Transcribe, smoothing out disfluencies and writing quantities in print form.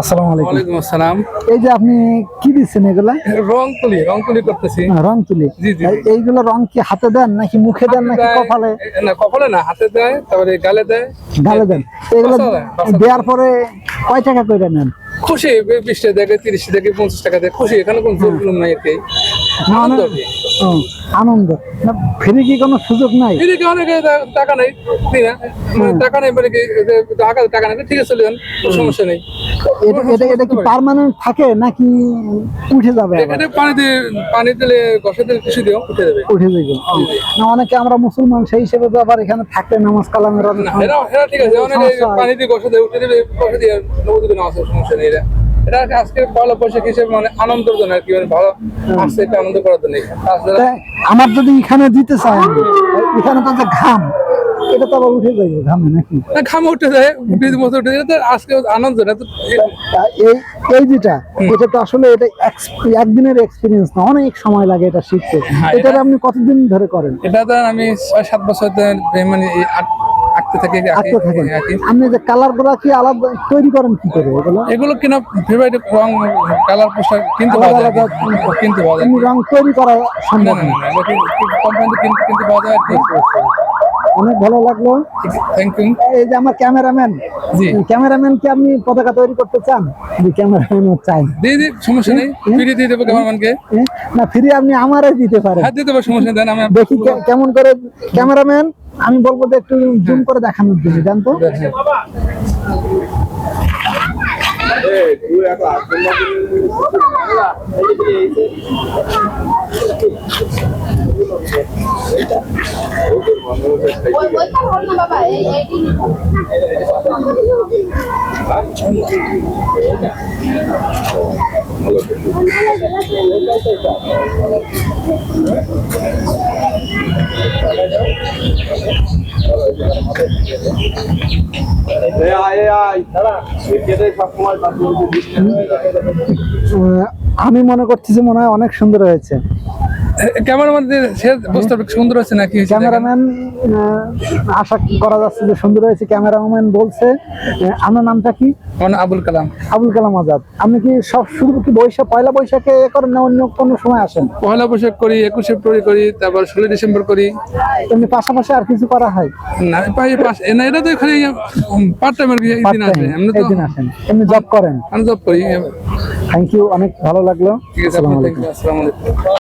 আসসালামু আলাইকুম। ওয়ালাইকুম আসসালাম। এই যে আপনি কি দিচ্ছেন এগুলা? রং তুলি করতেছি। রং তুলি। জি, জি। এইগুলো রং কি হাতে দেন নাকি মুখে দেন নাকি কপালে? না, কপালে না, হাতে দেয়, তারপরে গালে দেয়। গালে দেন। এগুলো বাসায় দেওয়ার পরে কয় টাকা করে নেন? খুশি 20 টাকা থেকে 30 থেকে 50 টাকা দেয়, খুশি, এখানে কোনো জোর জুলুম নাই আর কি। আনন্দ আর কি। আনন্দ না, ফ্রি কি কোনো সুযোগ নাই? এদিকে অনেকে টাকা নেই, ঠিক না? টাকা নেই বলে কি টাকা নেই, ঠিক আছে, চলে যান, কোনো সমস্যা নেই। এটা কি পার্মানেন্ট থাকে নাকি উঠে যাবে? এটা পানি দিলে ঘষে দিলে খুশি দিও উঠে যাবে। উঠে যাবে না, অনেকে আমরা মুসলমান সেই হিসেবে তো আবার এখানে থাকলে নামাজ কালামের এরা ঠিক আছে, অনেকে পানি দিয়ে ঘষে দেয়, উঠে দেবে, ঘষে দিয়ে নবদ্বীপে নামাজ, সমস্যা নেই। এটা আজকে পয়লা বৈশাখ হিসেবে মানে আনন্দের জন্য আর কি, মানে ভালো আসছে, এটা আনন্দ করার জন্য। আমার যদি এখানে দিতে চাই, এখানে তো যে ঘাম, এটা তো আবার উঠে যাবে ঘামে নাকি? ঘামে উঠে যায়, মতো উঠে যায়, আজকে আনন্দ না তো। এই যেটা, এটা তো আসলে এটা একদিনের এক্সপিরিয়েন্স না, অনেক সময় লাগে এটা শিখতে। এটা আপনি কতদিন ধরে করেন? এটা তো আমি 6-7 বছর মানে আঁকতে থাকি। আপনি যে কালার গুলা কি আলাদা তৈরি করেন কি করে? এগুলো কিনা ফেভারিট রং, কালার পোশাক কিনতে পাওয়া যায়, রং তৈরি করা সম্ভব না, কোম্পানি কিনতে পাওয়া যায় আর কি। অনেক ভালো লাগলো, থ্যাংক ইউ। এই যে আমার ক্যামেরাম্যান, ক্যামেরাম্যান কি আপনি পতাকা তৈরি করতে চান? ক্যামেরাম্যান চাই, দিদি, সমস্যা নেই, ফ্রি দিয়ে দেবো ক্যামেরাম্যানকে। না, ফ্রি আপনি আমারই দিতে পারেন। হ্যাঁ, দিতে পারবো, সমস্যা নেই, আমি দেখি কেমন করে। ক্যামেরাম্যান, আমি বলবো যে একটু জুম করে দেখানোর জন্য, জান তো। আমি মনে করতেছি মনে হয় অনেক সুন্দর হয়েছে। ক্যামেরাম্যান সুন্দর হয়েছে নাকি? ক্যামেরাম্যান আশা করা যাচ্ছে যে সুন্দর হয়েছে। ক্যামেরাম্যান বলছে। আপনার নামটা কি? আবুল কালাম। আবুল কালাম আজাদ। আপনি কি সব শুরু কি পয়লা বৈশাখে করেন না অন্য কোনো সময় আসেন? পয়লা বৈশাখ করি, 21 ফেব্রুয়ারি করি, তারপর 16 ডিসেম্বর করি। এমনি পাশাপাশি আর কিছু করা হয় না? এটা তো খালি পার্ট টাইম আর কি, দিন আসে, একদিন আসেন। এমনি জব করেন? আমি জব করি। থ্যাংক ইউ, অনেক ভালো লাগলো। ঠিক আছে, আসসালামু আলাইকুম।